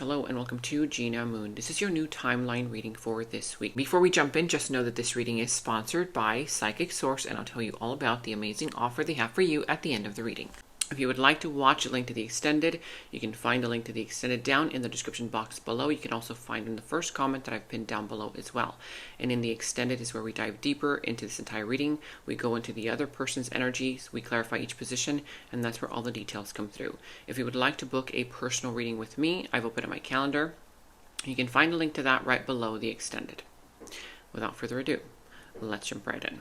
Hello and welcome to Gina Moon. This is your new timeline reading for this week. Before we jump in, just know that this reading is sponsored by Psychic Source, and I'll tell you all about the amazing offer they have for you at the end of the reading. If you would like to watch a link to the extended, you can find a link to the extended down in the description box below. You can also find in the first comment that I've pinned down below as well. And in the extended is where we dive deeper into this entire reading. We go into the other person's energies, we clarify each position, and that's where all the details come through. If you would like to book a personal reading with me, I've opened up my calendar. You can find a link to that right below the extended. Without further ado, let's jump right in.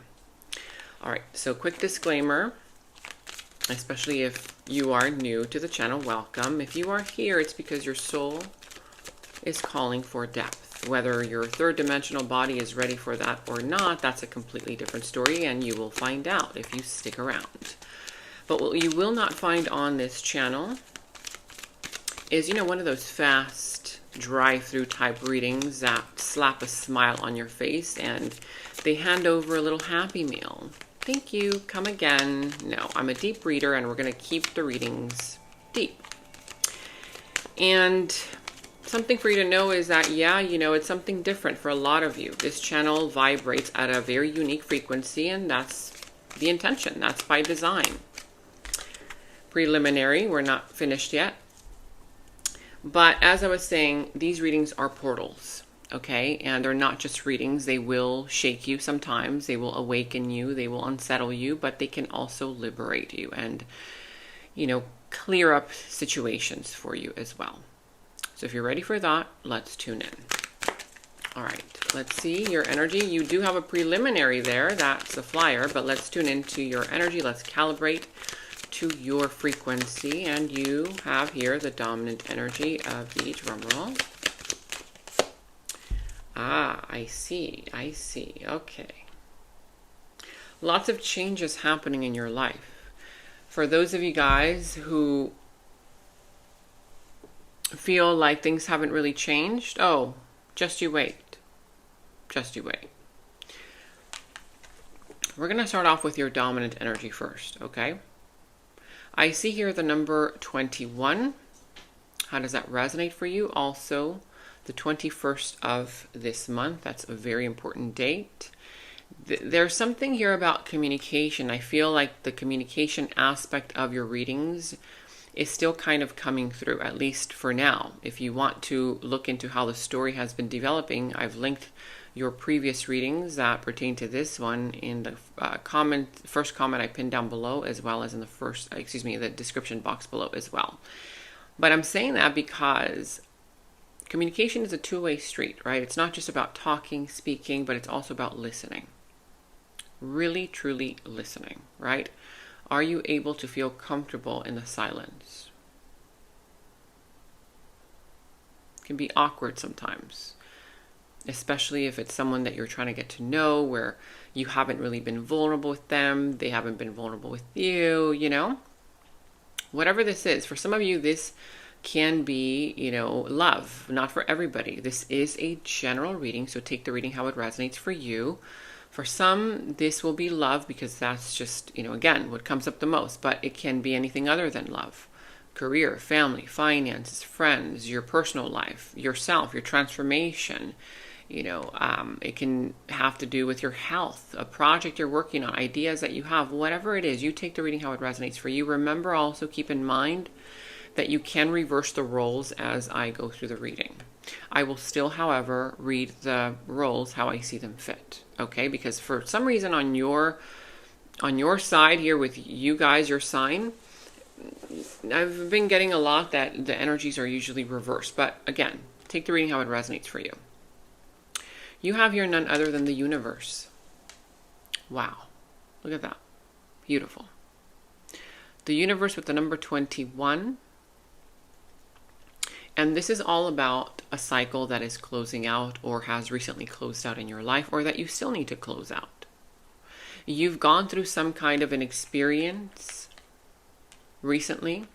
All right, so quick disclaimer. Especially if you are new to the channel, welcome. If you are here, it's because your soul is calling for depth. Whether your third dimensional body is ready for that or not, that's a completely different story, and you will find out if you stick around. But what you will not find on this channel is, one of those fast drive-through type readings that slap a smile on your face and they hand over a little happy meal. Thank you, come again. No, I'm a deep reader and we're going to keep the readings deep. And something for you to know is that, it's something different for a lot of you. This channel vibrates at a very unique frequency, and that's the intention. That's by design. Preliminary, we're not finished yet. But as I was saying, these readings are portals. Okay, and they're not just readings. They will shake you sometimes. They will awaken you. They will unsettle you, but they can also liberate you and, clear up situations for you as well. So if you're ready for that, let's tune in. All right, let's see your energy. You do have a preliminary there. That's a flyer, but let's tune into your energy. Let's calibrate to your frequency. And you have here the dominant energy of the drum roll. Ah, I see. Okay. Lots of changes happening in your life. For those of you guys who feel like things haven't really changed, just you wait. Just you wait. We're going to start off with your dominant energy first, okay? I see here the number 21. How does that resonate for you? Also, the 21st of this month, that's a very important date. There's something here about communication. I feel like the communication aspect of your readings is still kind of coming through, at least for now. If you want to look into how the story has been developing, I've linked your previous readings that pertain to this one in the first comment I pinned down below, as well as in the description box below as well. But I'm saying that because communication is a two-way street, right? It's not just about talking, speaking, but it's also about listening. Really, truly listening, right? Are you able to feel comfortable in the silence? It can be awkward sometimes, especially if it's someone that you're trying to get to know, where you haven't really been vulnerable with them, they haven't been vulnerable with you, Whatever this is, for some of you, this can be, love. Not for everybody. This is a general reading, so take the reading how it resonates for you. For some, this will be love because that's just, again, what comes up the most. But it can be anything other than love. Career, family, finances, friends, your personal life, yourself, your transformation. It can have to do with your health, a project you're working on, ideas that you have, whatever it is. You take the reading how it resonates for you. Remember, also keep in mind that you can reverse the roles as I go through the reading. I will still, however, read the roles how I see them fit, okay? Because for some reason on your side here with you guys, your sign, I've been getting a lot that the energies are usually reversed. But again, take the reading how it resonates for you. You have here none other than the universe. Wow, look at that. Beautiful. The universe with the number 21. And this is all about a cycle that is closing out or has recently closed out in your life, or that you still need to close out. You've gone through some kind of an experience recently,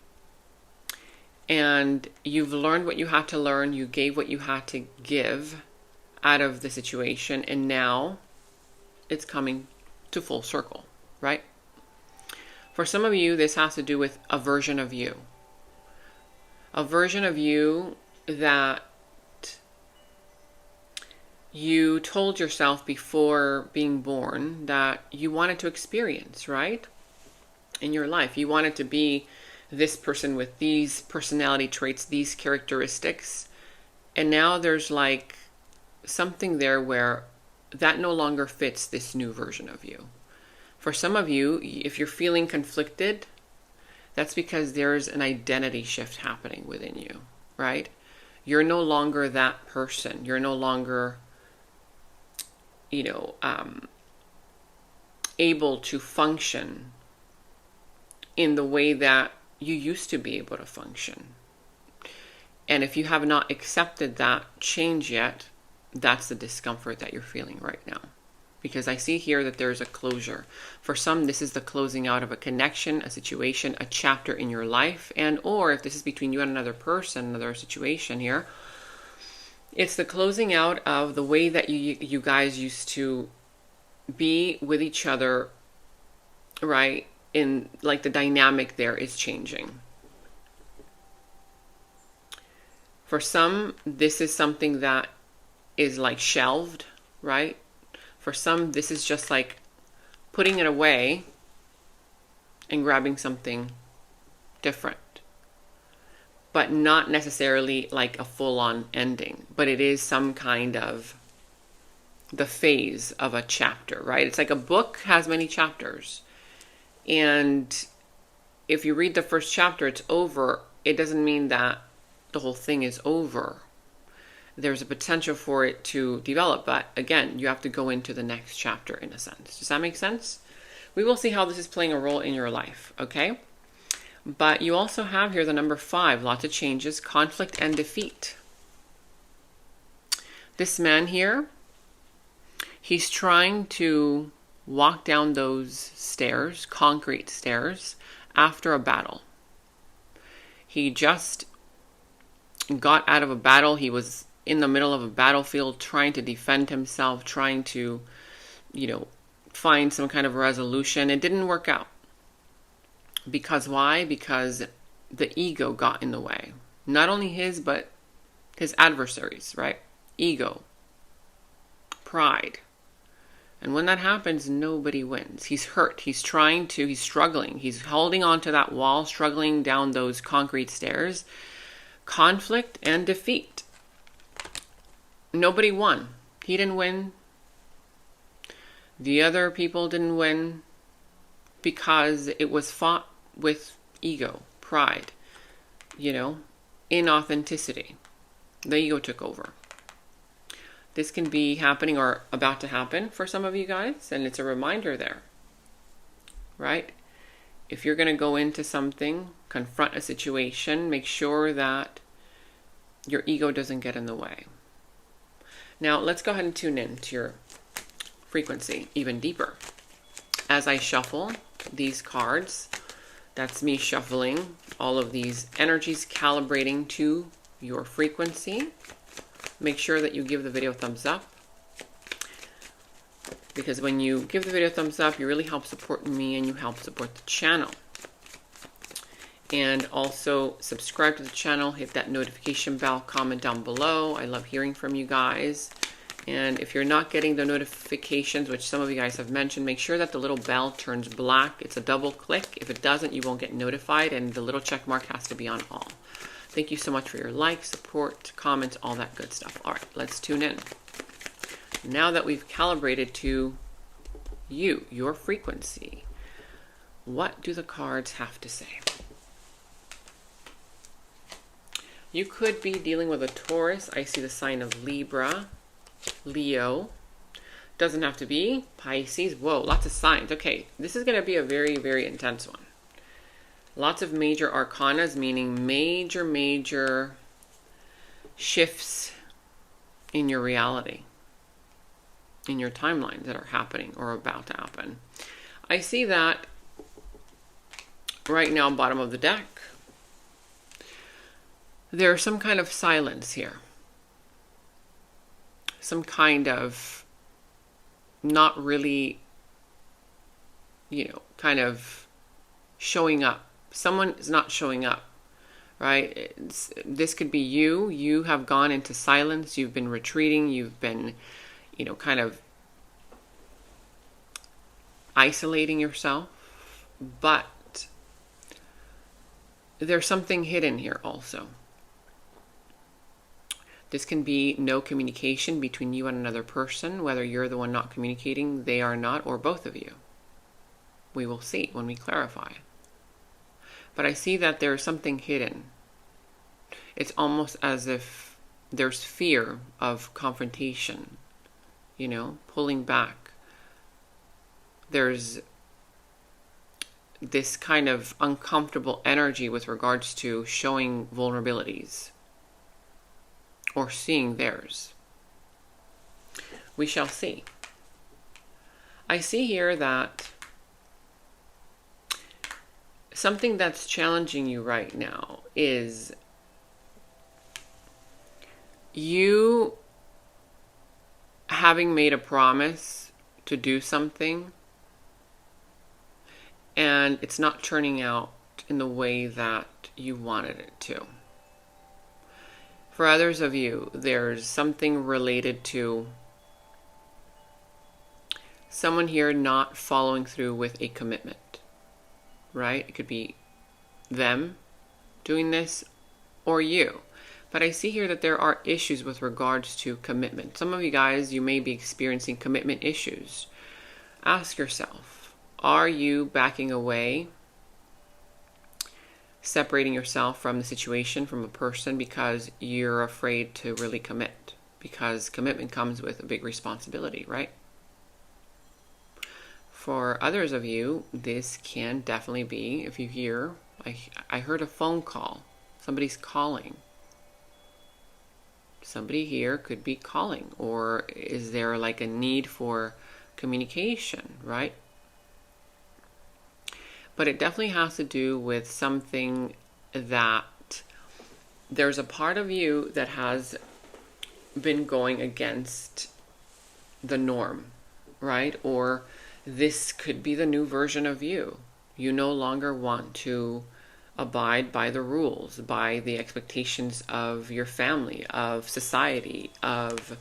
and you've learned what you had to learn. You gave what you had to give out of the situation, and now it's coming to full circle, right? For some of you, this has to do with a version of you. A version of you that you told yourself before being born that you wanted to experience, right? In your life. You wanted to be this person with these personality traits, these characteristics. And now there's like something there where that no longer fits this new version of you. For some of you, if you're feeling conflicted, that's because there's an identity shift happening within you, right? You're no longer that person. You're no longer, able to function in the way that you used to be able to function. And if you have not accepted that change yet, that's the discomfort that you're feeling right now. Because I see here that there's a closure. For some, this is the closing out of a connection, a situation, a chapter in your life. And or if this is between you and another person, another situation here, it's the closing out of the way that you guys used to be with each other, right? In like the dynamic there is changing. For some, this is something that is like shelved, right? For some, this is just like putting it away and grabbing something different. But not necessarily like a full-on ending, but it is some kind of the phase of a chapter, right? It's like a book has many chapters. And if you read the first chapter, it's over. It doesn't mean that the whole thing is over. There's a potential for it to develop, but again, you have to go into the next chapter in a sense. Does that make sense? We will see how this is playing a role in your life, okay? But you also have here the number 5, lots of changes, conflict and defeat. This man here, he's trying to walk down those stairs, concrete stairs, after a battle. He just got out of a battle. He was in the middle of a battlefield trying to defend himself, trying to, find some kind of resolution. It didn't work out. Because why? Because the ego got in the way. Not only his, but his adversaries, right? Ego. Pride. And when that happens, nobody wins. He's hurt. He's struggling. He's holding on to that wall, struggling down those concrete stairs. Conflict and defeat. Nobody won. He didn't win. The other people didn't win because it was fought with ego, pride, inauthenticity. The ego took over. This can be happening or about to happen for some of you guys, and it's a reminder there, right? If you're going to go into something, confront a situation, make sure that your ego doesn't get in the way. Now, let's go ahead and tune in to your frequency even deeper. As I shuffle these cards, that's me shuffling all of these energies, calibrating to your frequency. Make sure that you give the video a thumbs up, because when you give the video a thumbs up, you really help support me and you help support the channel. And also subscribe to the channel, hit that notification bell, comment down below. I love hearing from you guys. And if you're not getting the notifications, which some of you guys have mentioned, make sure that the little bell turns black. It's a double click. If it doesn't, you won't get notified, and the little check mark has to be on all. Thank you so much for your likes, support, comments, all that good stuff. All right, let's tune in. Now that we've calibrated to you, your frequency, what do the cards have to say? You could be dealing with a Taurus. I see the sign of Libra, Leo. Doesn't have to be. Pisces. Whoa, lots of signs. Okay, this is going to be a very, very intense one. Lots of major arcanas, meaning major shifts in your reality, in your timelines that are happening or about to happen. I see that right now, bottom of the deck. There's some kind of silence here. Some kind of not really, kind of showing up. Someone is not showing up, right? This could be you. You have gone into silence. You've been retreating. You've been, kind of isolating yourself. But there's something hidden here also. This can be no communication between you and another person, whether you're the one not communicating, they are not, or both of you. We will see when we clarify. But I see that there's something hidden. It's almost as if there's fear of confrontation, pulling back. There's this kind of uncomfortable energy with regards to showing vulnerabilities or seeing theirs. We shall see. I see here that something that's challenging you right now is you having made a promise to do something and it's not turning out in the way that you wanted it to. For others of you, there's something related to someone here not following through with a commitment, right? It could be them doing this or you. But I see here that there are issues with regards to commitment. Some of you guys, you may be experiencing commitment issues. Ask yourself, are you backing away, separating yourself from the situation, from a person, because you're afraid to really commit? Because commitment comes with a big responsibility, right? For others of you, this can definitely be, if you hear, I heard a phone call. Somebody's calling. Somebody here could be calling. Or is there like a need for communication, right? But it definitely has to do with something that there's a part of you that has been going against the norm, right? Or this could be the new version of you. You no longer want to abide by the rules, by the expectations of your family, of society, of,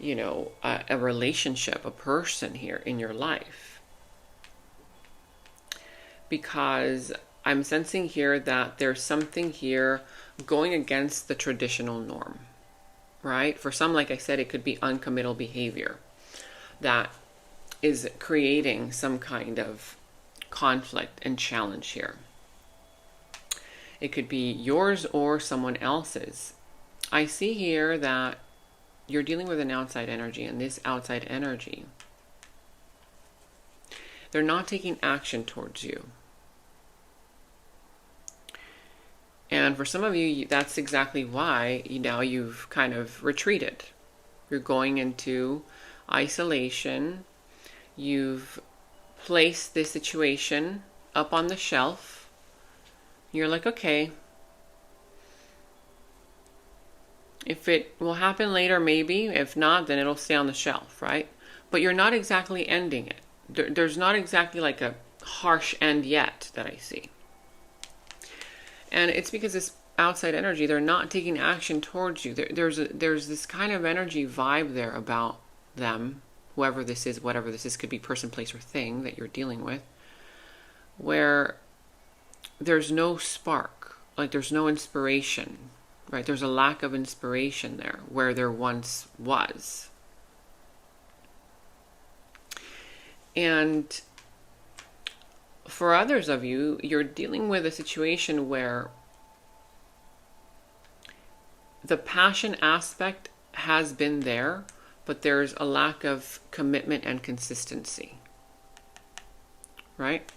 a relationship, a person here in your life. Because I'm sensing here that there's something here going against the traditional norm, right? For some, like I said, it could be uncommittal behavior that is creating some kind of conflict and challenge here. It could be yours or someone else's. I see here that you're dealing with an outside energy, and this outside energy, they're not taking action towards you. And for some of you, that's exactly why now you've kind of retreated. You're going into isolation. You've placed this situation up on the shelf. You're like, okay, if it will happen later, maybe. If not, then it'll stay on the shelf, right? But you're not exactly ending it. There's not exactly like a harsh end yet that I see. And it's because this outside energy, they're not taking action towards you. There's this kind of energy vibe there about them, whoever this is, whatever this is, could be person, place, or thing that you're dealing with, where there's no spark, like there's no inspiration, right? There's a lack of inspiration there where there once was. And for others of you, you're dealing with a situation where the passion aspect has been there, but there's a lack of commitment and consistency, right?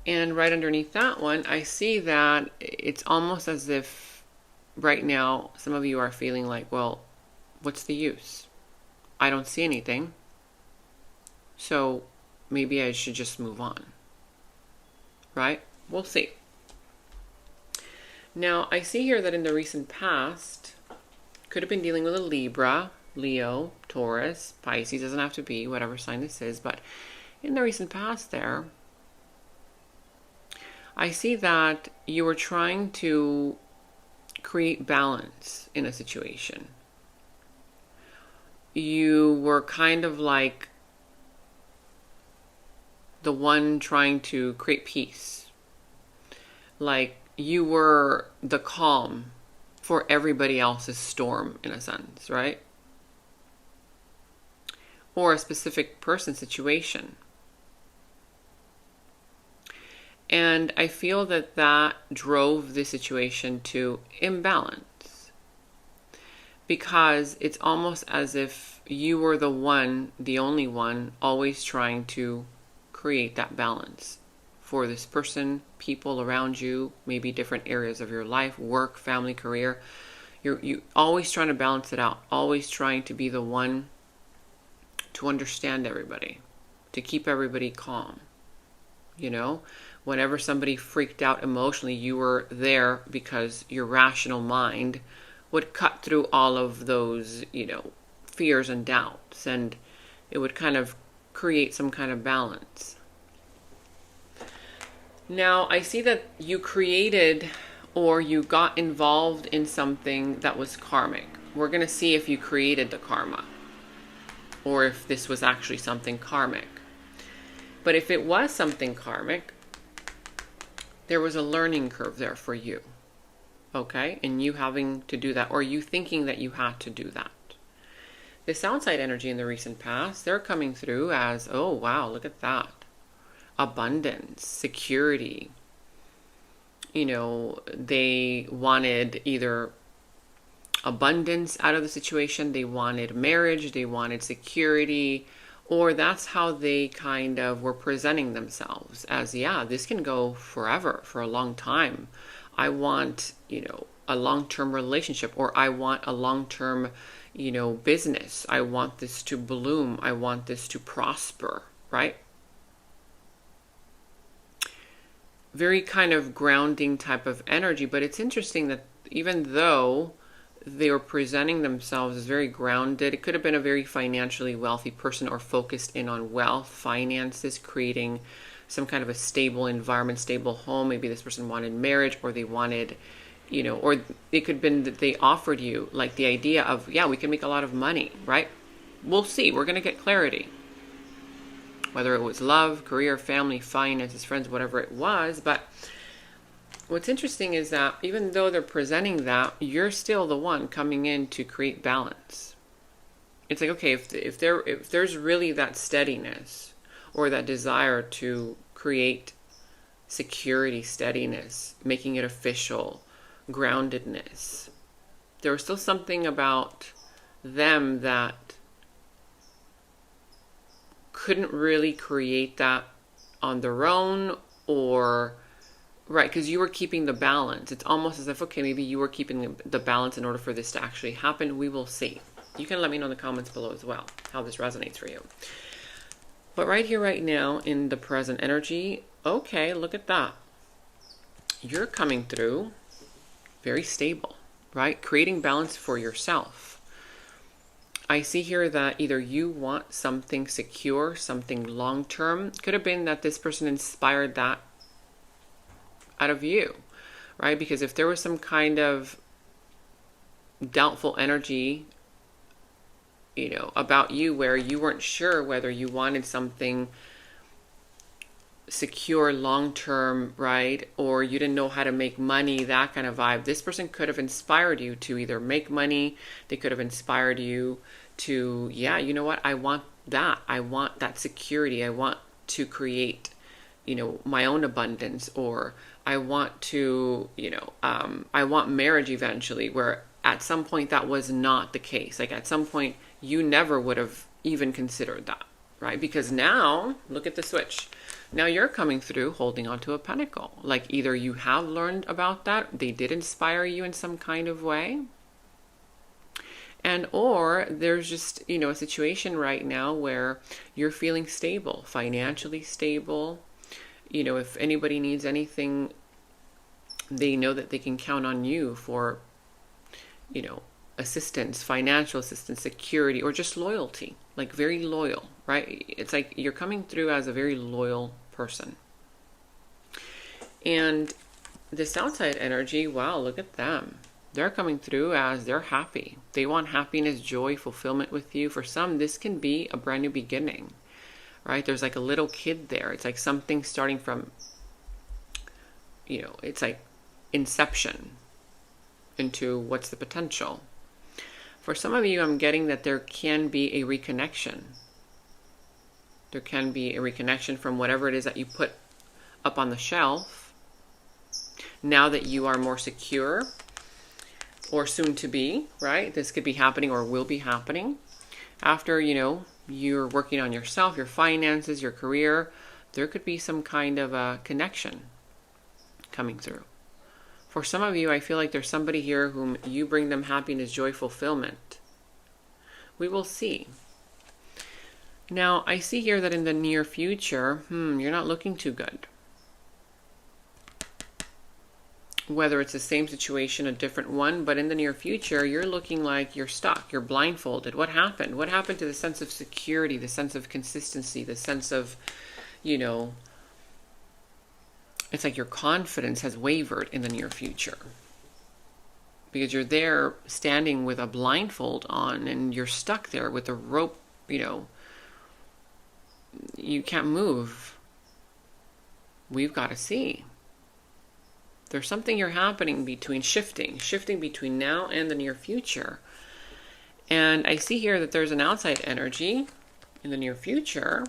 And right underneath that one, I see that it's almost as if right now, some of you are feeling like, well, what's the use? I don't see anything. So maybe I should just move on, right? We'll see. Now, I see here that in the recent past, could have been dealing with a Libra, Leo, Taurus, Pisces, doesn't have to be, whatever sign this is, but in the recent past there, I see that you were trying to create balance in a situation. You were kind of like the one trying to create peace. Like you were the calm for everybody else's storm, in a sense, right? Or a specific person situation. And I feel that that drove the situation to imbalance, because it's almost as if you were the one, the only one, always trying to create that balance for this person, people around you, maybe different areas of your life, work, family, career. You always trying to balance it out, always trying to be the one to understand everybody, to keep everybody calm. You know, whenever somebody freaked out emotionally, you were there because your rational mind would cut through all of those, fears and doubts, and it would kind of create some kind of balance. Now, I see that you created or you got involved in something that was karmic. We're going to see if you created the karma or if this was actually something karmic. But if it was something karmic, there was a learning curve there for you. Okay? And you having to do that, or you thinking that you had to do that. This outside energy in the recent past, they're coming through as, oh wow, look at that. Abundance, security. They wanted either abundance out of the situation, they wanted marriage, they wanted security, or that's how they kind of were presenting themselves as, yeah, this can go forever, for a long time. I want, a long-term relationship, or I want a long-term, business. I want this to bloom. I want this to prosper, right? Very kind of grounding type of energy, but it's interesting that even though they were presenting themselves as very grounded, it could have been a very financially wealthy person or focused in on wealth, finances, creating some kind of a stable environment, stable home. Maybe this person wanted marriage, or they wanted, or it could have been that they offered you like the idea of, yeah, we can make a lot of money, right? We'll see. We're going to get clarity. Whether it was love, career, family, finances, friends, whatever it was. But what's interesting is that even though they're presenting that, you're still the one coming in to create balance. It's like, okay, if there's really that steadiness or that desire to create security, steadiness, making it official, groundedness, there was still something about them that couldn't really create that on their own, or right, because you were keeping the balance. It's almost as if, okay, maybe you were keeping the balance in order for this to actually happen. We will see. You can let me know in the comments below as well how this resonates for you. But right here, right now, in the present energy, okay, look at that. You're coming through very stable, right? Creating balance for yourself. I see here that either you want something secure, something long-term. Could have been that this person inspired that out of you, right? Because if there was some kind of doubtful energy, about you where you weren't sure whether you wanted something secure, long-term, right? Or you didn't know how to make money, that kind of vibe. This person could have inspired you to either make money. They could have inspired you to, yeah, you know what? I want that. I want that security. I want to create, my own abundance, or I want to, I want marriage eventually, where at some point that was not the case. Like at some point you never would have even considered that, right? Because now, look at the switch. Now you're coming through holding onto a pentacle. Like either you have learned about that, they did inspire you in some kind of way, and or there's just, a situation right now where you're feeling stable, financially stable. If anybody needs anything, they know that they can count on you for, assistance, financial assistance, security, or just loyalty, like very loyal, right? It's like you're coming through as a very loyal person. And this outside energy, wow, look at them. They're coming through as they're happy. They want happiness, joy, fulfillment with you. For some, this can be a brand new beginning, right? There's like a little kid there. It's like something starting from, it's like inception into what's the potential. For some of you, I'm getting that there can be a reconnection. There can be a reconnection from whatever it is that you put up on the shelf. Now that you are more secure, or soon to be, right? This could be happening or will be happening. After, you're working on yourself, your finances, your career, there could be some kind of a connection coming through. For some of you, I feel like there's somebody here whom you bring them happiness, joy, fulfillment. We will see. Now, I see here that in the near future, you're not looking too good. Whether it's the same situation, a different one, but in the near future, you're looking like you're stuck, you're blindfolded. What happened? What happened to the sense of security, the sense of consistency, the sense of, it's like your confidence has wavered in the near future. Because you're there standing with a blindfold on and you're stuck there with a rope, you can't move. We've got to see. There's something here happening shifting between now and the near future. And I see here that there's an outside energy in the near future.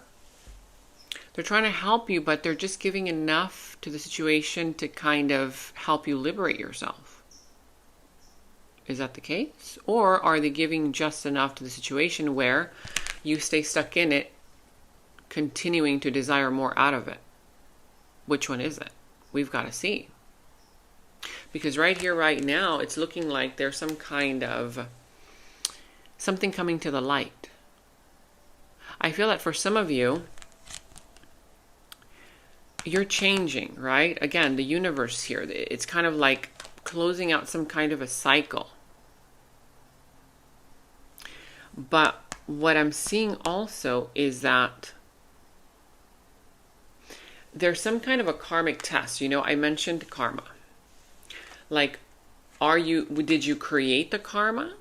They're trying to help you, but they're just giving enough to the situation to kind of help you liberate yourself. Is that the case? Or are they giving just enough to the situation where you stay stuck in it, continuing to desire more out of it? Which one is it? We've got to see. Because right here, right now, it's looking like there's some kind of something coming to the light. I feel that for some of you, you're changing, right? Again, the universe here, it's kind of like closing out some kind of a cycle. But what I'm seeing also is that there's some kind of a karmic test. I mentioned karma. Like, did you create the karma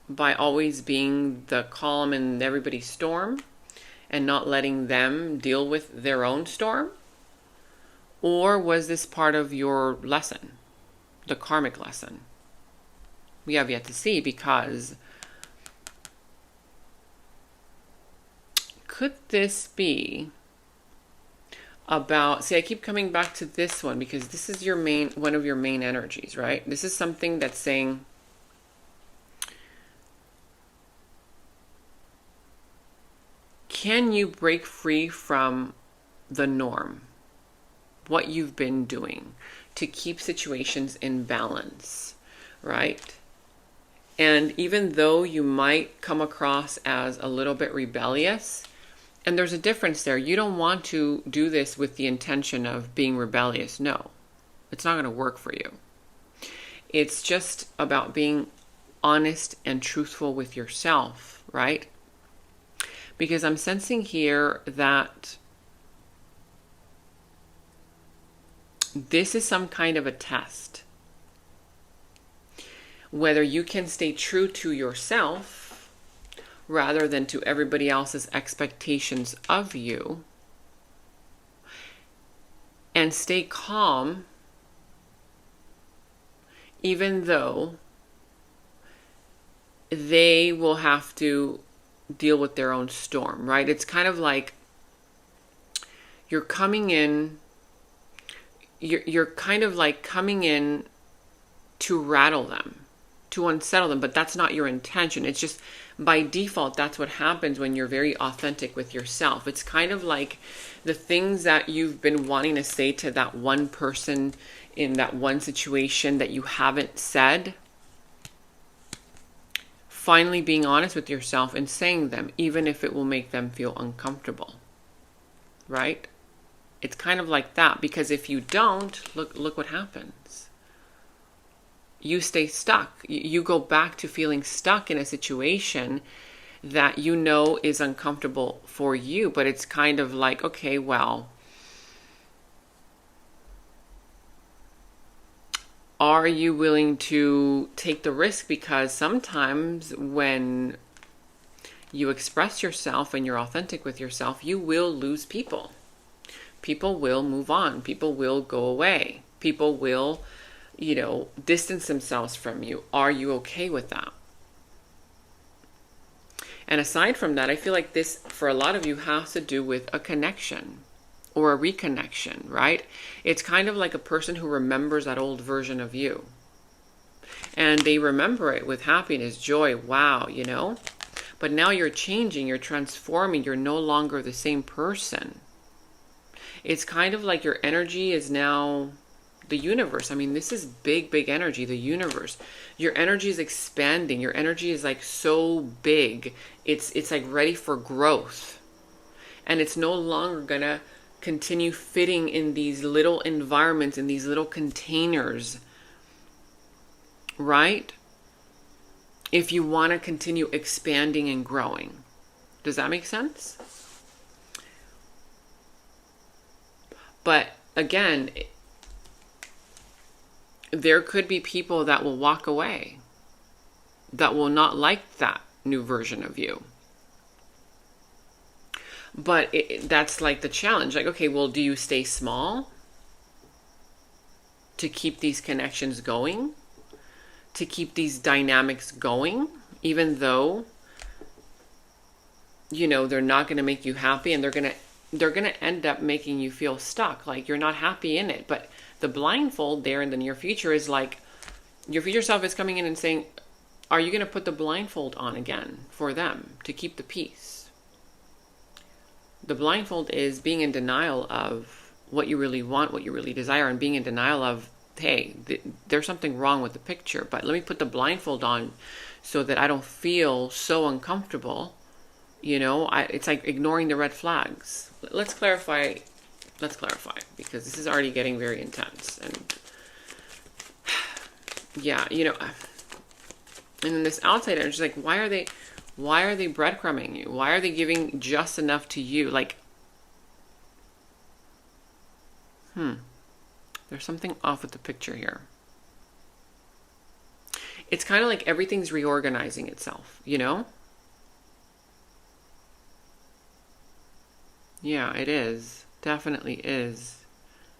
by always being the calm in everybody's storm and not letting them deal with their own storm? Or was this part of your lesson, the karmic lesson? We have yet to see, because could this be about, see, I keep coming back to this one because this is one of your main energies, right? This is something that's saying, can you break free from the norm, what you've been doing to keep situations in balance, right? And even though you might come across as a little bit rebellious, and there's a difference there. You don't want to do this with the intention of being rebellious. No, it's not going to work for you. It's just about being honest and truthful with yourself, right? Because I'm sensing here that this is some kind of a test. Whether you can stay true to yourself rather than to everybody else's expectations of you, and stay calm even though they will have to deal with their own storm, right? It's kind of like you're coming in, you're kind of like coming in to rattle them, to unsettle them, but that's not your intention. It's just by default, that's what happens when you're very authentic with yourself. It's kind of like the things that you've been wanting to say to that one person in that one situation that you haven't said. Finally being honest with yourself and saying them, even if it will make them feel uncomfortable, right? It's kind of like that, because if you don't, look what happens. You stay stuck. You go back to feeling stuck in a situation that you know is uncomfortable for you, but it's kind of like, okay, well, Are you willing to take the risk? Because sometimes when you express yourself and you're authentic with yourself, you will lose people. People will move on. People will go away. People will, distance themselves from you. Are you okay with that? And aside from that, I feel like this, for a lot of you, has to do with a connection or a reconnection, right? It's kind of like a person who remembers that old version of you. And they remember it with happiness, joy, wow, But now you're changing, you're transforming, you're no longer the same person. It's kind of like your energy is now the universe. I mean, this is big, big energy, the universe. Your energy is expanding. Your energy is like so big. It's like ready for growth. And it's no longer going to continue fitting in these little environments, in these little containers, right? If you want to continue expanding and growing. Does that make sense? But again, there could be people that will walk away, that will not like that new version of you. But that's like the challenge. Like, okay, well, do you stay small to keep these connections going, to keep these dynamics going, even though, they're not going to make you happy, and they're going to end up making you feel stuck, like you're not happy in it. But the blindfold there in the near future is like, your future self is coming in and saying, are you going to put the blindfold on again for them to keep the peace? The blindfold is being in denial of what you really want, what you really desire, and being in denial of, hey, there's something wrong with the picture, but let me put the blindfold on so that I don't feel so uncomfortable. It's like ignoring the red flags. Let's clarify, because this is already getting very intense. And yeah, and then this outside energy is like, why are they breadcrumbing you? Why are they giving just enough to you? Like, there's something off with the picture here. It's kind of like everything's reorganizing itself, Yeah, it is. Definitely is.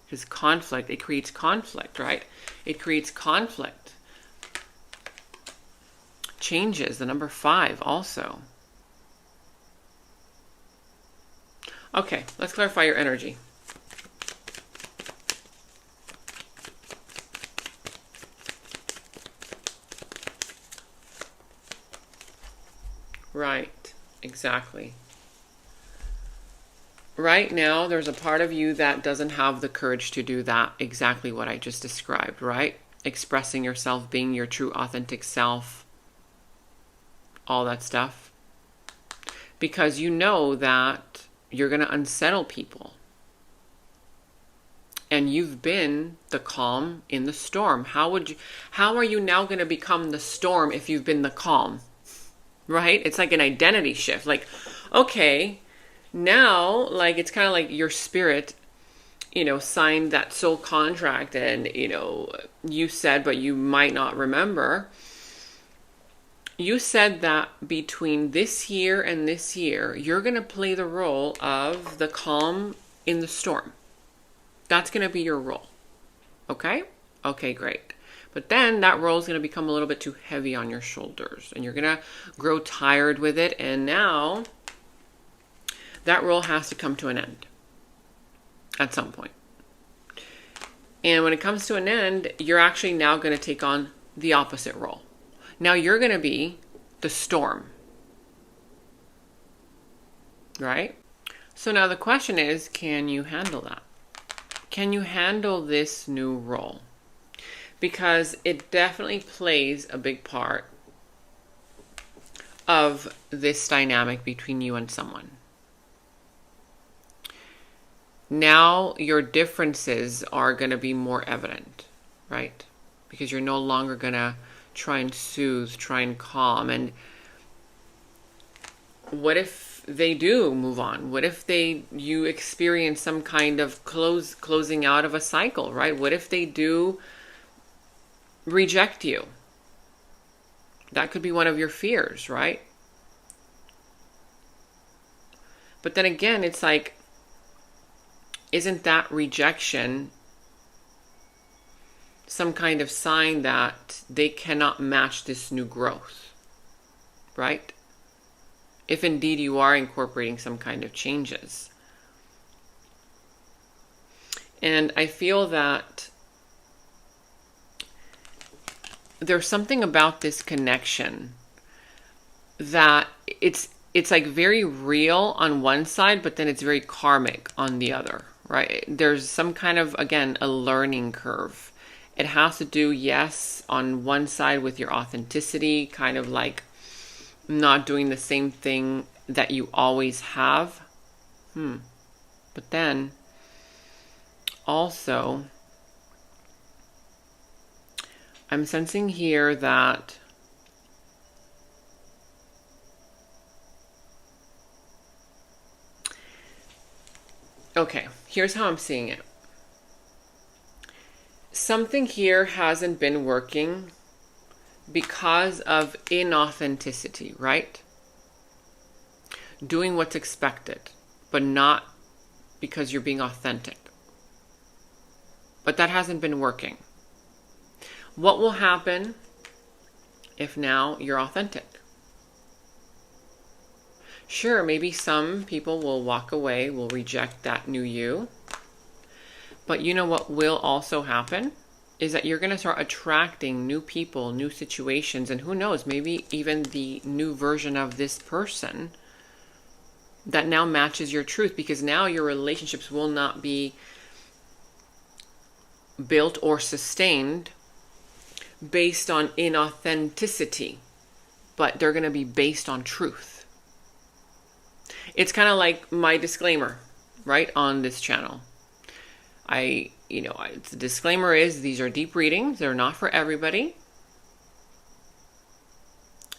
Because conflict, it creates conflict, right? It creates conflict. Changes, the number 5 also. Okay, let's clarify your energy. Right, exactly. Right now, there's a part of you that doesn't have the courage to do that, exactly what I just described, right? Expressing yourself, being your true authentic self, all that stuff. Because you know that you're going to unsettle people. And you've been the calm in the storm. How are you now going to become the storm if you've been the calm? Right? It's like an identity shift. Like, okay, now, like, it's kind of like your spirit, signed that soul contract, and, you said, but you might not remember. You said that between this year and this year, you're going to play the role of the calm in the storm. That's going to be your role. Okay? Okay, great. But then that role is going to become a little bit too heavy on your shoulders, and you're going to grow tired with it. And now that role has to come to an end at some point. And when it comes to an end, you're actually now going to take on the opposite role. Now you're going to be the storm. Right? So now the question is, can you handle that? Can you handle this new role? Because it definitely plays a big part of this dynamic between you and someone. Now your differences are going to be more evident, right? Because you're no longer going to try and soothe, try and calm. And what if they do move on? What if you experience some kind of closing out of a cycle, right? What if they do reject you. That could be one of your fears, right? But then again, it's like, isn't that rejection some kind of sign that they cannot match this new growth, right? If indeed you are incorporating some kind of changes. And I feel that there's something about this connection that it's like very real on one side, but then it's very karmic on the other, right? There's some kind of, again, a learning curve. It has to do, yes, on one side with your authenticity, kind of like not doing the same thing that you always have. But then also, I'm sensing here that okay, here's how I'm seeing it. Something here hasn't been working because of inauthenticity, right? Doing what's expected, but not because you're being authentic. But that hasn't been working. What will happen if now you're authentic? Sure, maybe some people will walk away, will reject that new you. But you know what will also happen is that you're going to start attracting new people, new situations, and who knows, maybe even the new version of this person that now matches your truth, because now your relationships will not be built or sustained based on inauthenticity, but they're going to be based on truth. It's kind of like my disclaimer, right, on this channel. The disclaimer is these are deep readings. They're not for everybody.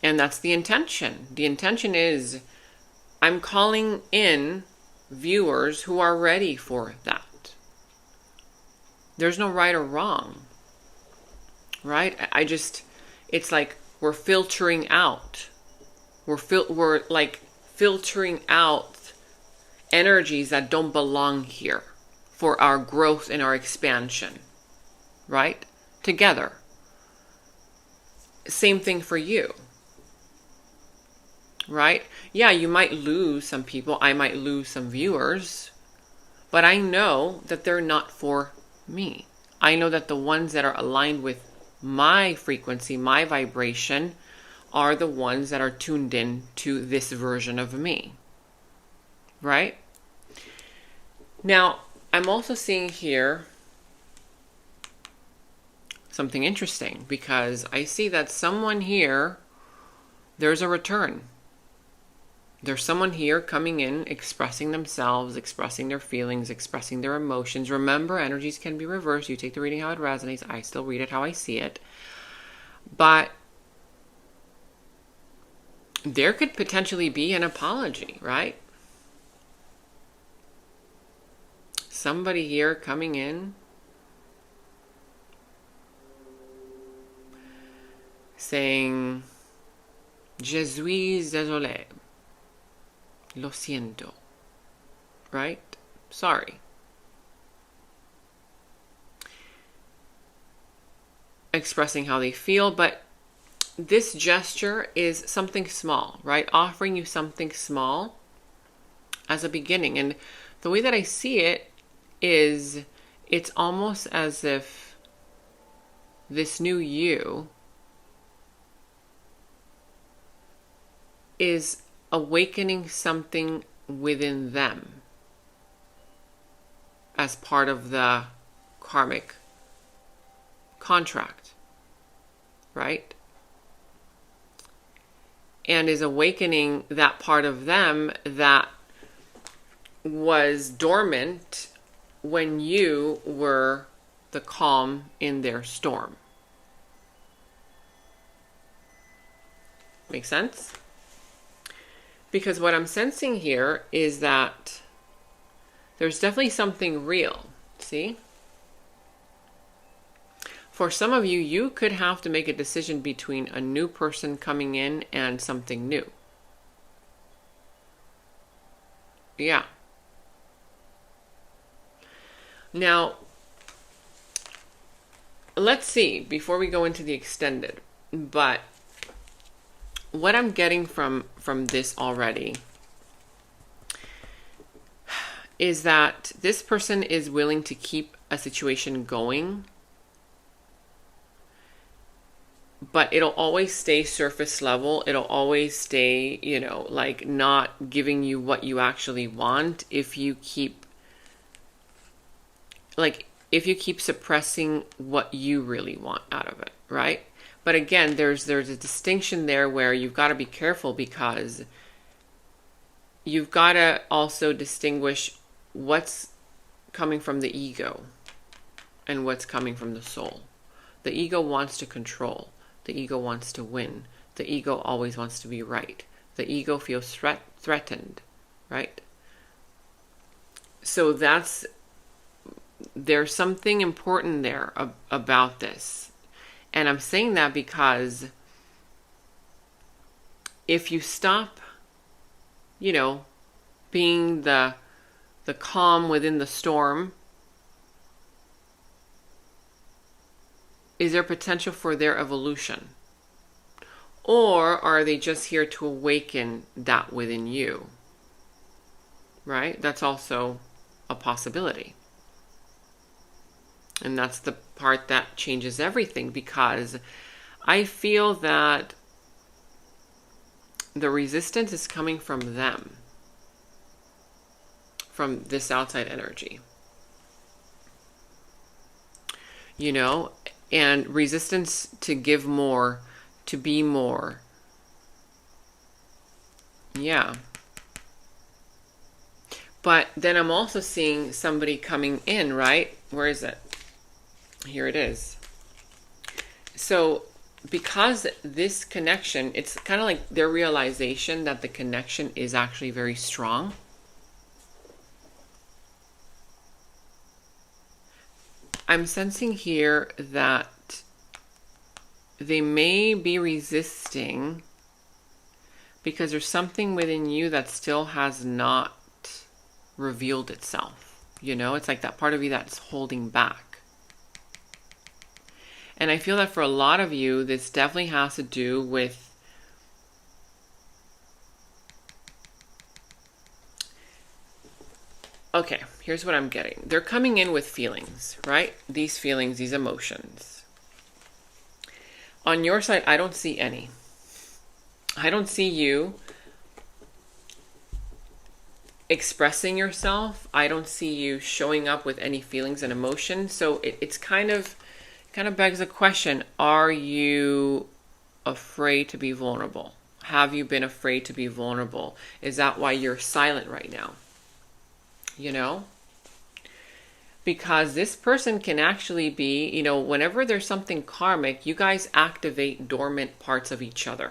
And that's the intention. The intention is I'm calling in viewers who are ready for that. There's no right or wrong, right? It's like we're filtering out. We're like filtering out energies that don't belong here for our growth and our expansion, right? Together. Same thing for you, right? Yeah, you might lose some people. I might lose some viewers, but I know that they're not for me. I know that the ones that are aligned with my frequency, my vibration, are the ones that are tuned in to this version of me, right? Now, I'm also seeing here something interesting, because I see that someone here, there's a return. There's someone here coming in, expressing themselves, expressing their feelings, expressing their emotions. Remember, energies can be reversed. You take the reading how it resonates. I still read it how I see it. But there could potentially be an apology, right? Somebody here coming in saying, Je suis désolé. Lo siento. Right? Sorry. Expressing how they feel, but this gesture is something small, right? Offering you something small as a beginning. And the way that I see it is, it's almost as if this new you is awakening something within them as part of the karmic contract, right? And is awakening that part of them that was dormant when you were the calm in their storm. Make sense? Because what I'm sensing here is that there's definitely something real. See? For some of you, you could have to make a decision between a new person coming in and something new. Yeah. Now, let's see, before we go into the extended, but what I'm getting from this already is that this person is willing to keep a situation going, but it'll always stay surface level. It'll always stay, like not giving you what you actually want if you keep suppressing what you really want out of it, right? But again, there's a distinction there where you've got to be careful, because you've got to also distinguish what's coming from the ego and what's coming from the soul. The ego wants to control. The ego wants to win. The ego always wants to be right. The ego feels threatened, right? So there's something important there about this. And I'm saying that because if you stop, being the calm within the storm, is there potential for their evolution? Or are they just here to awaken that within you? Right? That's also a possibility. And that's the part that changes everything, because I feel that the resistance is coming from them, from this outside energy. And resistance to give more, to be more. Yeah. But then I'm also seeing somebody coming in, right? Where is it? Here it is. So because this connection, it's kind of like their realization that the connection is actually very strong. I'm sensing here that they may be resisting because there's something within you that still has not revealed itself. It's like that part of you that's holding back. And I feel that for a lot of you, this definitely has to do with okay, here's what I'm getting. They're coming in with feelings, right? These feelings, these emotions. On your side, I don't see any. I don't see you expressing yourself. I don't see you showing up with any feelings and emotions. So it's kind of begs a question. Are you afraid to be vulnerable? Have you been afraid to be vulnerable? Is that why you're silent right now? Because this person can actually be, whenever there's something karmic, you guys activate dormant parts of each other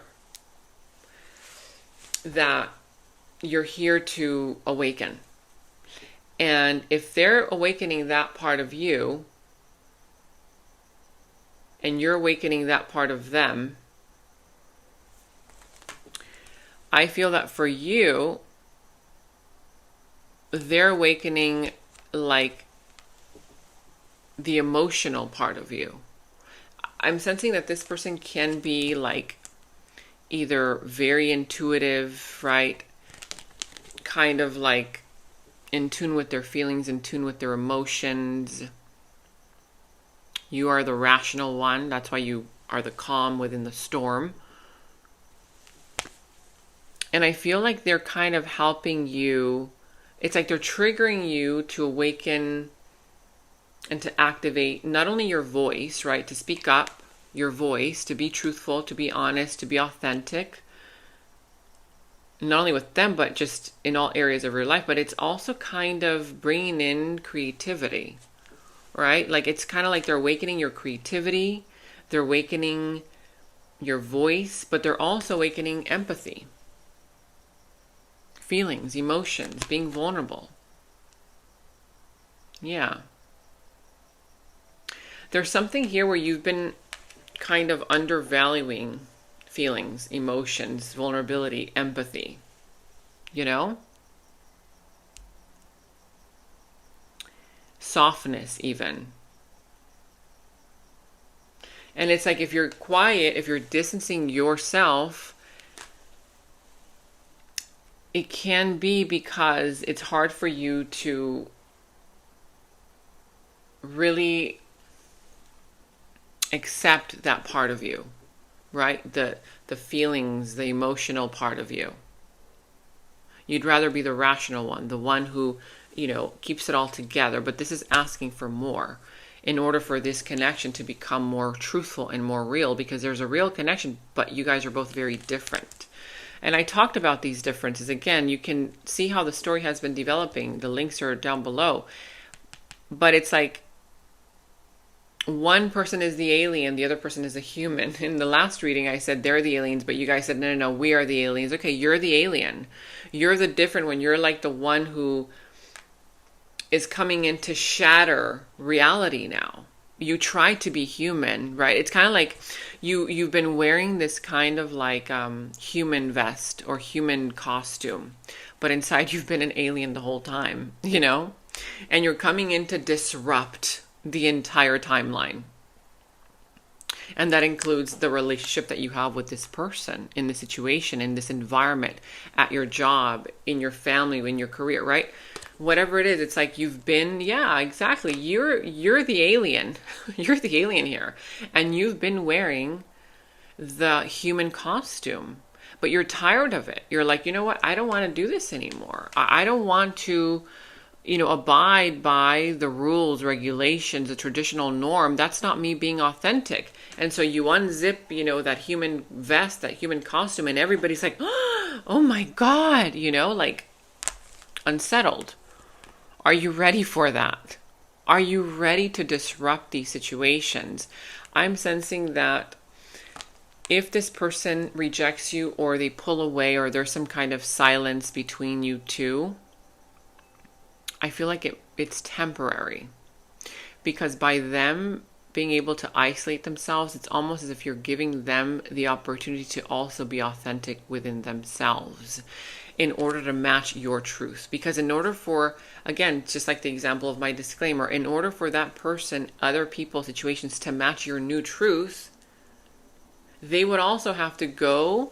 that you're here to awaken. And if they're awakening that part of you, and you're awakening that part of them, I feel that for you, they're awakening like the emotional part of you. I'm sensing that this person can be like either very intuitive, right? Kind of like in tune with their feelings, in tune with their emotions. You are the rational one. That's why you are the calm within the storm. And I feel like they're kind of helping you. It's like they're triggering you to awaken and to activate not only your voice, right? To speak up your voice, to be truthful, to be honest, to be authentic. Not only with them, but just in all areas of your life. But it's also kind of bringing in creativity, right? Like it's kind of like they're awakening your creativity. They're awakening your voice, but they're also awakening empathy. Feelings, emotions, being vulnerable. Yeah. There's something here where you've been kind of undervaluing feelings, emotions, vulnerability, empathy, you know? Softness, even. And it's like if you're quiet, if you're distancing yourself, it can be because it's hard for you to really accept that part of you, right? The feelings, the emotional part of you. You'd rather be the rational one, the one who, keeps it all together. But this is asking for more in order for this connection to become more truthful and more real, because there's a real connection, but you guys are both very different. And I talked about these differences. Again, you can see how the story has been developing. The links are down below. But it's like one person is the alien, the other person is a human. In the last reading, I said they're the aliens, but you guys said, no, we are the aliens. Okay, you're the alien. You're the different one. You're like the one who is coming in to shatter reality now. You try to be human, right? It's kind of like you've been wearing this kind of like human vest or human costume, but inside you've been an alien the whole time, And you're coming in to disrupt the entire timeline. And that includes the relationship that you have with this person, in this situation, in this environment, at your job, in your family, in your career, right? Whatever it is, it's like you've been, yeah, exactly. You're the alien. You're the alien here. And you've been wearing the human costume, but you're tired of it. You're like, you know what? I don't want to do this anymore. I don't want to, abide by the rules, regulations, the traditional norm. That's not me being authentic. And so you unzip, that human vest, that human costume, and everybody's like, oh my God, like unsettled. Are you ready for that? Are you ready to disrupt these situations? I'm sensing that if this person rejects you or they pull away or there's some kind of silence between you two, I feel like it's temporary. Because by them being able to isolate themselves, it's almost as if you're giving them the opportunity to also be authentic within themselves in order to match your truth. Because in order for, again, just like the example of my disclaimer, in order for that person, other people, situations to match your new truth, they would also have to go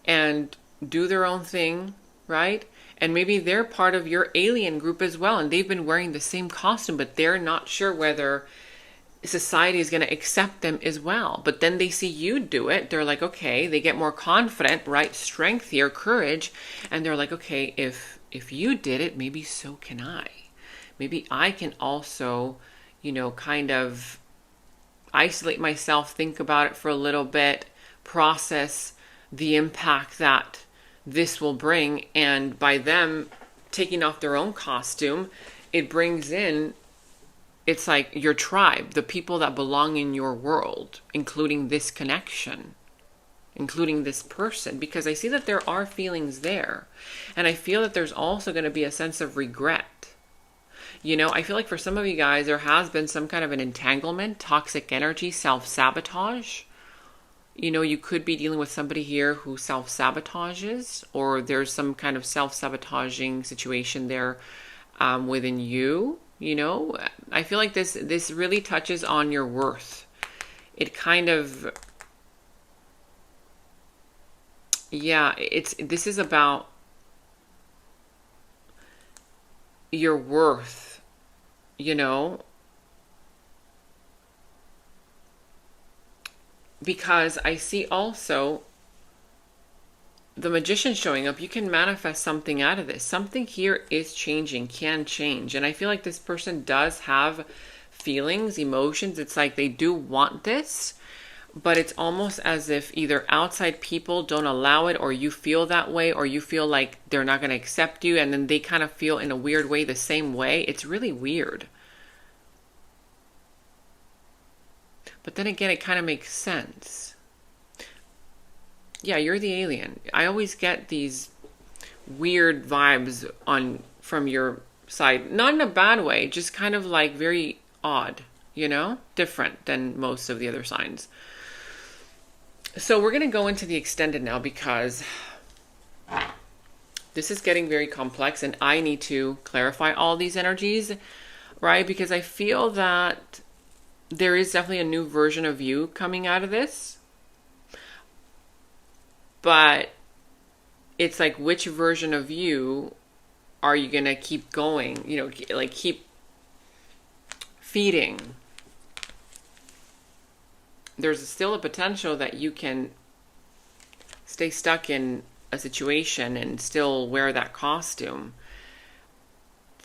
and do their own thing, right? And maybe they're part of your alien group as well, and they've been wearing the same costume, but they're not sure whether society is going to accept them as well. But then they see you do it. They're like, okay, they get more confident, right? Strength here, courage. And they're like, okay, if you did it, maybe so can I. Maybe I can also, kind of isolate myself, think about it for a little bit, process the impact that this will bring. And by them taking off their own costume, it brings in, it's like your tribe, the people that belong in your world, including this connection, including this person, because I see that there are feelings there. And I feel that there's also going to be a sense of regret. I feel like for some of you guys, there has been some kind of an entanglement, toxic energy, self-sabotage. You could be dealing with somebody here who self-sabotages, or there's some kind of self-sabotaging situation there within you. I feel like this really touches on your worth. It kind of, this is about your worth, because I see also the magician showing up. You can manifest something out of this. Something here is changing, can change. And I feel like this person does have feelings, emotions. It's like they do want this, but it's almost as if either outside people don't allow it, or you feel that way, or you feel like they're not going to accept you. And then they kind of feel in a weird way the same way. It's really weird. But then again, it kind of makes sense. Yeah, you're the alien. I always get these weird vibes from your side. Not in a bad way, just kind of like very odd, different than most of the other signs. So we're going to go into the extended now because this is getting very complex and I need to clarify all these energies, right? Because I feel that there is definitely a new version of you coming out of this. But it's like, which version of you are you going to keep going? Like keep feeding. There's still a potential that you can stay stuck in a situation and still wear that costume.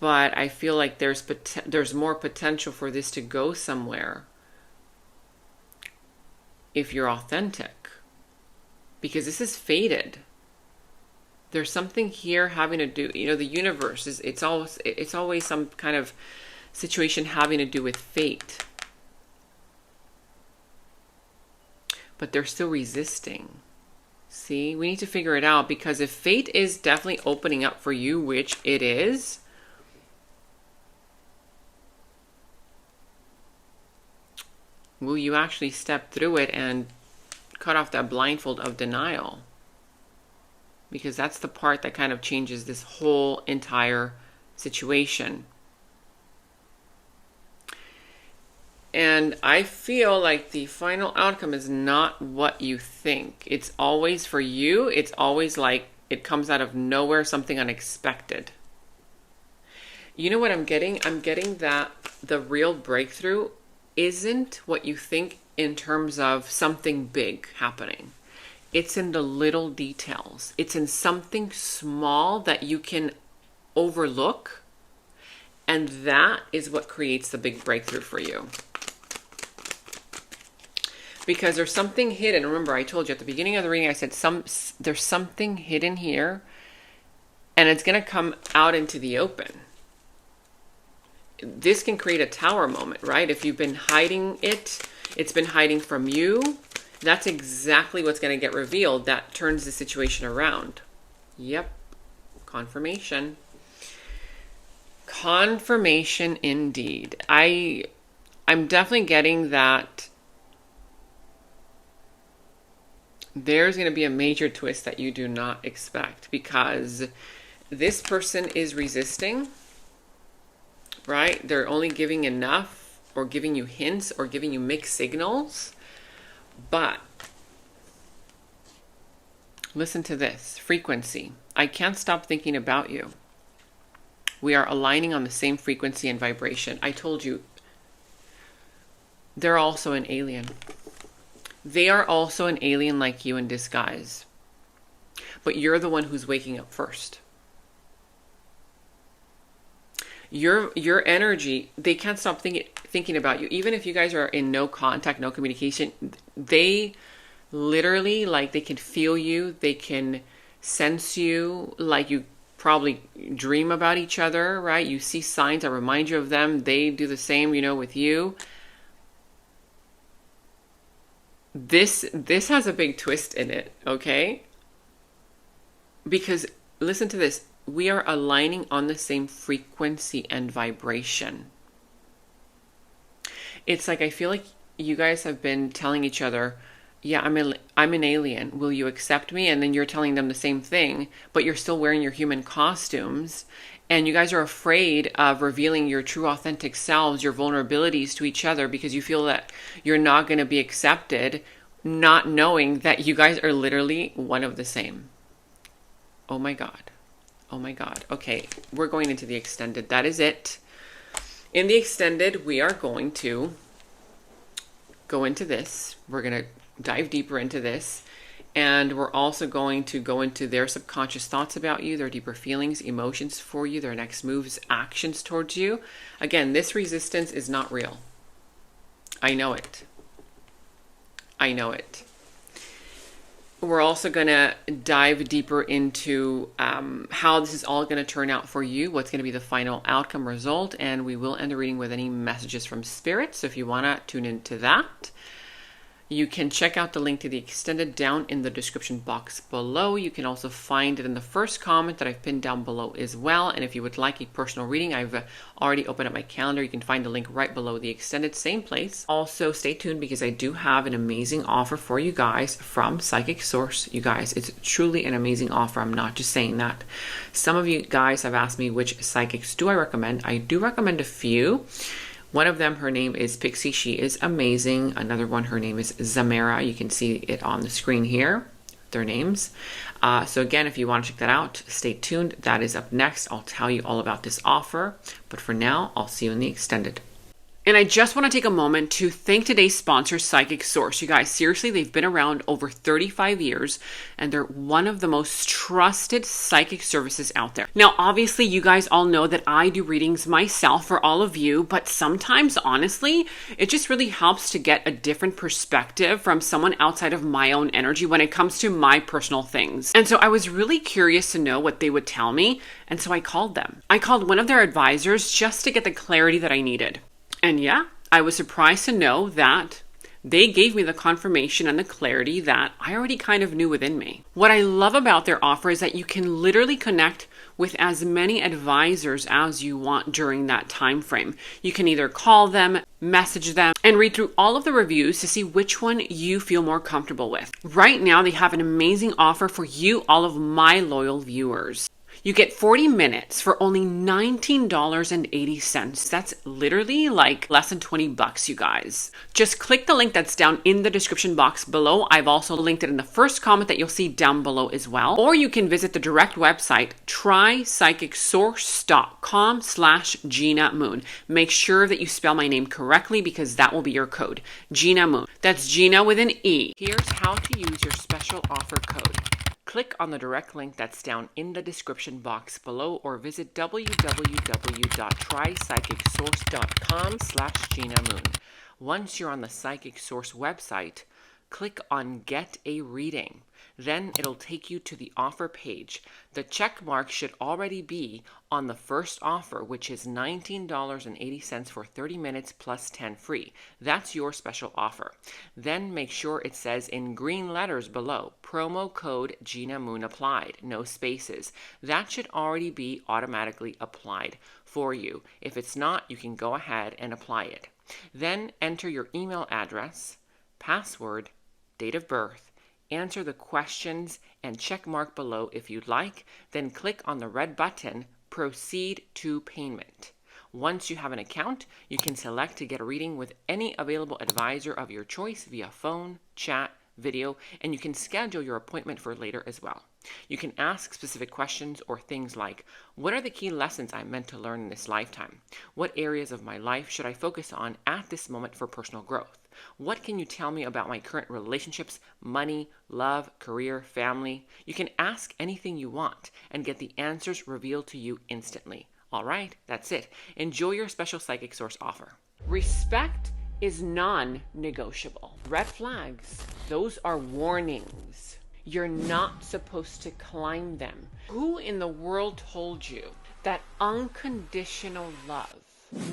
But I feel like there's more potential for this to go somewhere if you're authentic. Because this is fated. There's something here having to do, the universe it's always some kind of situation having to do with fate. But they're still resisting. See, we need to figure it out, because if fate is definitely opening up for you, which it is, will you actually step through it and cut off that blindfold of denial? Because that's the part that kind of changes this whole entire situation. And I feel like the final outcome is not what you think. It's always for you. It's always like it comes out of nowhere, something unexpected. You know what I'm getting? I'm getting that the real breakthrough isn't what you think in terms of something big happening. It's in the little details. It's in something small that you can overlook. And that is what creates the big breakthrough for you. Because there's something hidden. Remember, I told you at the beginning of the reading, I said there's something hidden here, and it's going to come out into the open. This can create a tower moment, right? If you've been hiding it, it's been hiding from you. That's exactly what's going to get revealed. That turns the situation around. Yep. Confirmation. Confirmation indeed. I'm definitely getting that there's going to be a major twist that you do not expect, because this person is resisting, right? They're only giving enough, or giving you hints, or giving you mixed signals. But listen to this frequency. I can't stop thinking about you. We are aligning on the same frequency and vibration. I told you, they're also an alien. They are also an alien like you in disguise. But you're the one who's waking up first. Your energy, they can't stop thinking about you. Even if you guys are in no contact, no communication, they literally, like, they can feel you. They can sense you. Like, you probably dream about each other, right? You see signs that remind you of them. They do the same, with you. This has a big twist in it, okay? Because listen to this. We are aligning on the same frequency and vibration. It's like, I feel like you guys have been telling each other, yeah, I'm an alien. Will you accept me? And then you're telling them the same thing, but you're still wearing your human costumes. And you guys are afraid of revealing your true authentic selves, your vulnerabilities to each other, because you feel that you're not going to be accepted, not knowing that you guys are literally one of the same. Oh my God. Oh my God. Okay, we're going into the extended. That is it. In the extended, we are going to go into this. We're going to dive deeper into this. And we're also going to go into their subconscious thoughts about you, their deeper feelings, emotions for you, their next moves, actions towards you. Again, this resistance is not real. I know it. I know it. We're also going to dive deeper into how this is all going to turn out for you, what's going to be the final outcome result, and we will end the reading with any messages from Spirit. So if you want to tune into that. You can check out the link to the extended down in the description box below. You can also find it in the first comment that I've pinned down below as well. And if you would like a personal reading, I've already opened up my calendar. You can find the link right below the extended, same place. Also, stay tuned because I do have an amazing offer for you guys from Psychic Source. You guys, it's truly an amazing offer. I'm not just saying that. Some of you guys have asked me which psychics do I recommend. I do recommend a few. One of them, her name is Pixie. She is amazing. Another one, her name is Zamara. You can see it on the screen here, their names. So again, if you want to check that out, stay tuned. That is up next. I'll tell you all about this offer. But for now, I'll see you in the extended. And I just want to take a moment to thank today's sponsor, Psychic Source. You guys, seriously, they've been around over 35 years, and they're one of the most trusted psychic services out there. Now, obviously, you guys all know that I do readings myself for all of you, but sometimes, honestly, it just really helps to get a different perspective from someone outside of my own energy when it comes to my personal things. And so I was really curious to know what they would tell me, and so I called them. I called one of their advisors just to get the clarity that I needed. And yeah, I was surprised to know that they gave me the confirmation and the clarity that I already kind of knew within me. What I love about their offer is that you can literally connect with as many advisors as you want during that time frame. You can either call them, message them, and read through all of the reviews to see which one you feel more comfortable with. Right now, they have an amazing offer for you, all of my loyal viewers. You get 40 minutes for only $19.80. That's literally like less than 20 bucks, you guys. Just click the link that's down in the description box below. I've also linked it in the first comment that you'll see down below as well. Or you can visit the direct website, trypsychicsource.com/Gina Moon. Make sure that you spell my name correctly because that will be your code, Gina Moon. That's Gina with an E. Here's how to use your special offer code. Click on the direct link that's down in the description box below or visit www.trypsychicsource.com/Gina Moon. Once you're on the Psychic Source website, click on Get a Reading. Then it'll take you to the offer page. The check mark should already be on the first offer, which is $19.80 for 30 minutes plus 10 free. That's your special offer. Then make sure it says in green letters below, promo code Gina Moon applied, no spaces. That should already be automatically applied for you. If it's not, you can go ahead and apply it. Then enter your email address, password, date of birth, answer the questions and check mark below if you'd like, then click on the red button, Proceed to Payment. Once you have an account, you can select to get a reading with any available advisor of your choice via phone, chat, video, and you can schedule your appointment for later as well. You can ask specific questions or things like, what are the key lessons I'm meant to learn in this lifetime? What areas of my life should I focus on at this moment for personal growth? What can you tell me about my current relationships, money, love, career, family? You can ask anything you want and get the answers revealed to you instantly. All right, that's it. Enjoy your special Psychic Source offer. Respect is non-negotiable. Red flags, those are warnings. You're not supposed to climb them. Who in the world told you that unconditional love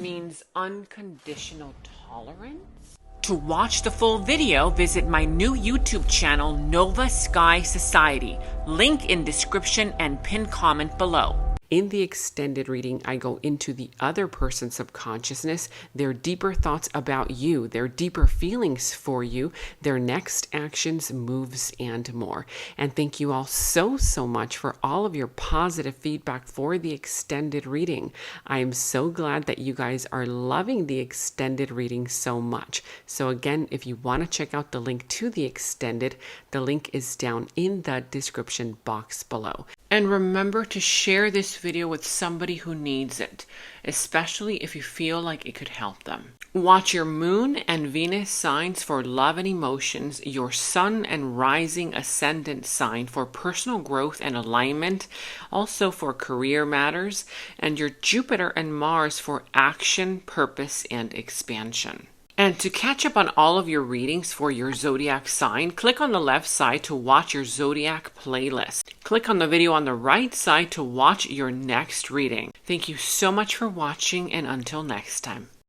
means unconditional tolerance? To watch the full video, visit my new YouTube channel, Nova Sky Society. Link in description and pinned comment below. In the extended reading, I go into the other person's subconsciousness, their deeper thoughts about you, their deeper feelings for you, their next actions, moves, and more. And thank you all so much for all of your positive feedback for the extended reading. I am so glad that you guys are loving the extended reading so much. So again, if you want to check out the link to the extended, the link is down in the description box below. And remember to share this video with somebody who needs it, especially if you feel like it could help them. Watch your moon and Venus signs for love and emotions, your sun and rising ascendant sign for personal growth and alignment, also for career matters, and your Jupiter and Mars for action, purpose, and expansion. And to catch up on all of your readings for your zodiac sign, click on the left side to watch your zodiac playlist. Click on the video on the right side to watch your next reading. Thank you so much for watching, and until next time.